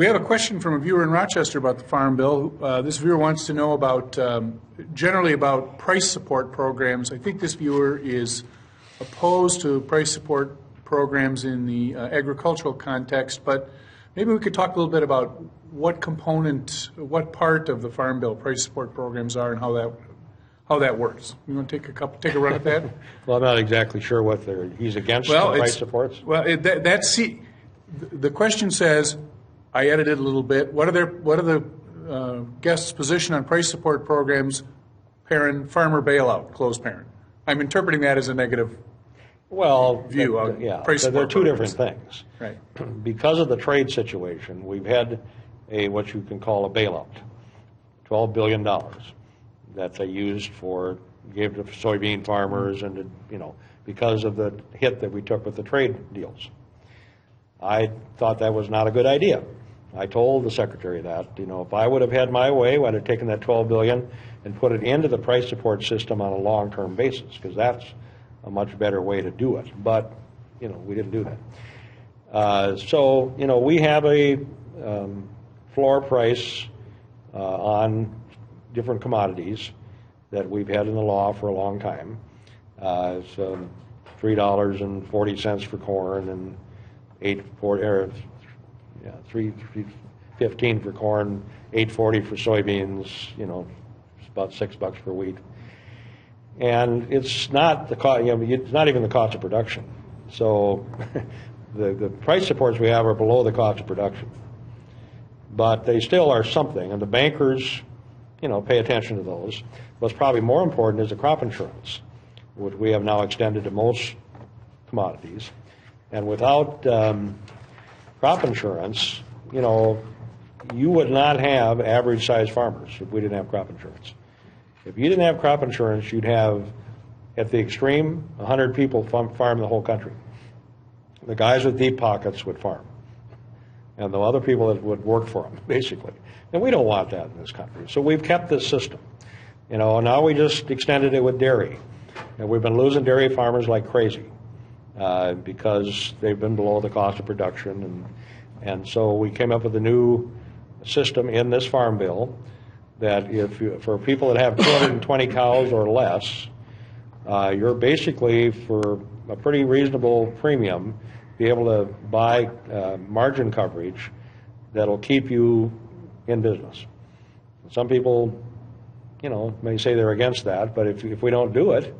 We have a question from a viewer in Rochester about the Farm Bill. This viewer wants to know about, generally about price support programs. I think this viewer is opposed to price support programs in the agricultural context, but maybe we could talk a little bit about what component, what part of the Farm Bill price support programs are and how that works. You want to take a run at that? Well, I'm not exactly sure what he's against the price supports. Well, the question says, I edited a little bit. What are the guests' position on price support programs? Parent farmer bailout, closed parent. I'm interpreting that as a negative. Well, view on price support. They're two different things. Right. Because of the trade situation, we've had what you can call a bailout, $12 billion that they gave to soybean farmers, and because of the hit that we took with the trade deals. I thought that was not a good idea. I told the Secretary that, if I would have had my way, I'd have taken that $12 billion and put it into the price support system on a long-term basis, because that's a much better way to do it. But, we didn't do that. So, we have a floor price on different commodities that we've had in the law for a long time. It's $3.40 for corn and $3.15 for corn, $8.40 for soybeans. It's about $6 for wheat. And it's not the cost. It's not even the cost of production. So the price supports we have are below the cost of production, but they still are something. And the bankers, pay attention to those. What's probably more important is the crop insurance, which we have now extended to most commodities. And without crop insurance, you would not have average-sized farmers if we didn't have crop insurance. If you didn't have crop insurance, you'd have, at the extreme, 100 people farm the whole country. The guys with deep pockets would farm, and the other people that would work for them, basically. And we don't want that in this country. So we've kept this system. Now we just extended it with dairy. And we've been losing dairy farmers like crazy because they've been below the cost of production. And so we came up with a new system in this Farm Bill that for people that have 220 cows or less, you're basically, for a pretty reasonable premium, be able to buy margin coverage that'll keep you in business. Some people, may say they're against that, but if we don't do it,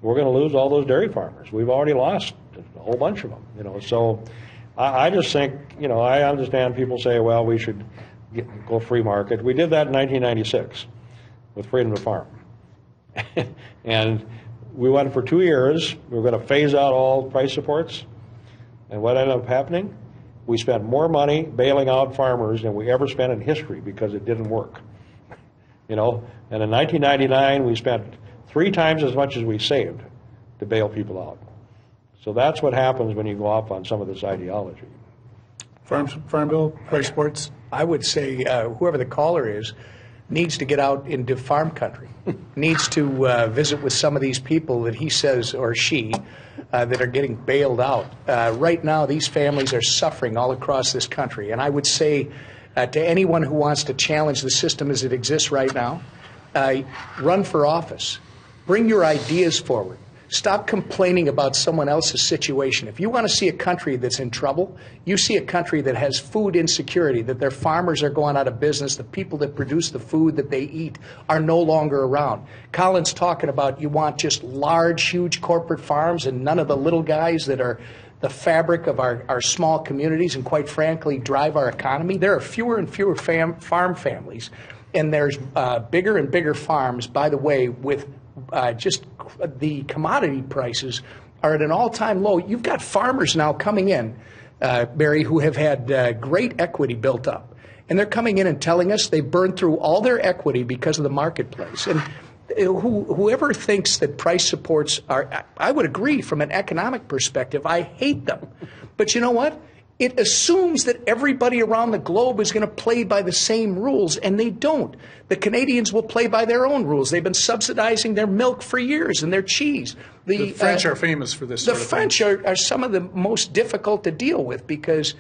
we're going to lose all those dairy farmers. We've already lost a whole bunch of them. So I just think, I understand people say, well, we should go free market. We did that in 1996 with Freedom to Farm. And we went for 2 years. We were going to phase out all price supports. And what ended up happening? We spent more money bailing out farmers than we ever spent in history because it didn't work. And in 1999, we spent 3 times as much as we saved to bail people out. So that's what happens when you go off on some of this ideology. Farm Bill, price supports? I would say whoever the caller is needs to get out into farm country, needs to visit with some of these people that he says, or she, that are getting bailed out. Right now, these families are suffering all across this country. And I would say to anyone who wants to challenge the system as it exists right now, run for office. Bring your ideas forward. Stop complaining about someone else's situation. If you want to see a country that's in trouble, you see a country that has food insecurity, that their farmers are going out of business, the people that produce the food that they eat are no longer around. Collin's talking about you want just large, huge corporate farms and none of the little guys that are the fabric of our small communities and, quite frankly, drive our economy. There are fewer and fewer farm families, and there's bigger and bigger farms, by the way, with just the commodity prices are at an all-time low. You've got farmers now coming in, Barry, who have had great equity built up. And they're coming in and telling us they burned through all their equity because of the marketplace. And whoever thinks that price supports are, I would agree from an economic perspective, I hate them. But you know what? It assumes that everybody around the globe is going to play by the same rules, and they don't. The Canadians will play by their own rules. They've been subsidizing their milk for years and their cheese. The French are famous for this. The French are some of the most difficult to deal with because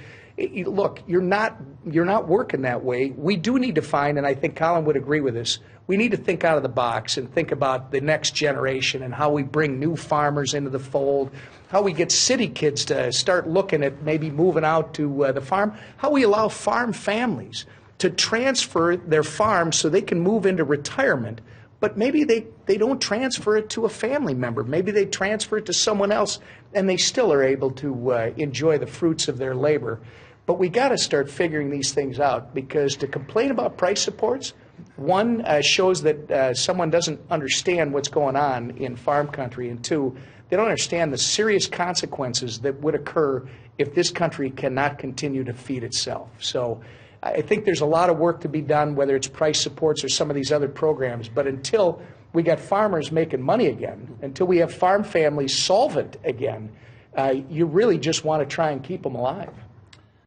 Look, you're not working that way. We do need to find, and I think Collin would agree with this, we need to think out of the box and think about the next generation and how we bring new farmers into the fold, how we get city kids to start looking at maybe moving out to the farm, how we allow farm families to transfer their farms so they can move into retirement, but maybe they don't transfer it to a family member. Maybe they transfer it to someone else, and they still are able to enjoy the fruits of their labor. But we got to start figuring these things out, because to complain about price supports, one, shows that someone doesn't understand what's going on in farm country, and two, they don't understand the serious consequences that would occur if this country cannot continue to feed itself. So I think there's a lot of work to be done, whether it's price supports or some of these other programs, but until we got farmers making money again, until we have farm families solvent again, you really just want to try and keep them alive.